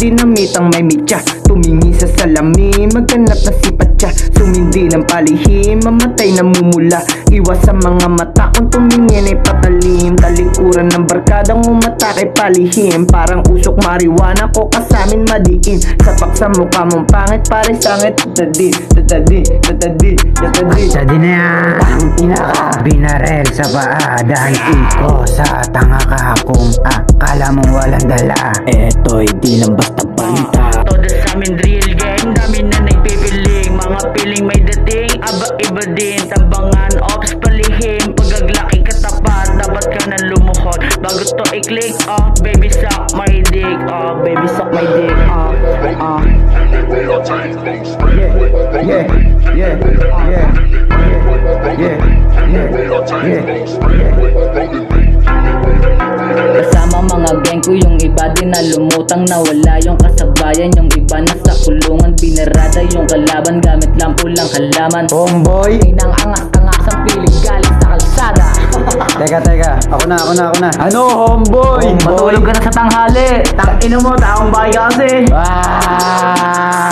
dinamitang may mitya. Tumingin sa salamin, maghanap na si Patya. Sumindi ng palihim, mamatay na mumula. Iwas sa mga mata kung tumingin ay patalim. Talikuran ng barkadang umatake palihim. Parang usok marijuana ko kasamin madiin. Sapak sa mukha mong pangit pare sangit. Tatadin, tatadin, tatadin, tatadin. Tatadin na yan. Pinaka binarel sa paa dahil iko sa tanga ka. Kung akala mong walang dala, eto'y di lang basta banta. Todo sa amin drill game, dami na nagpipiling. Mga piling may dating, aba iba din. Tabangan, ops, palihim. Pagaglaki katapat, dapat ka na lumuhod bago to i-click, baby suck my dick, baby suck my dick, Yeah, yeah, yeah, yeah, Kasama mga gang ko, yung iba din na lumutang nawala yung kasabayan, yung iba nasa kulungan. Binarada yung kalaban gamit lampu lang halaman. Homeboy, Nang angas-angas ang pilig galing sa kalsada. Teka, ako na. ano homeboy? Matulog ka na sa tanghali. Tang ina mo, taong bahay ka kasi. Ah!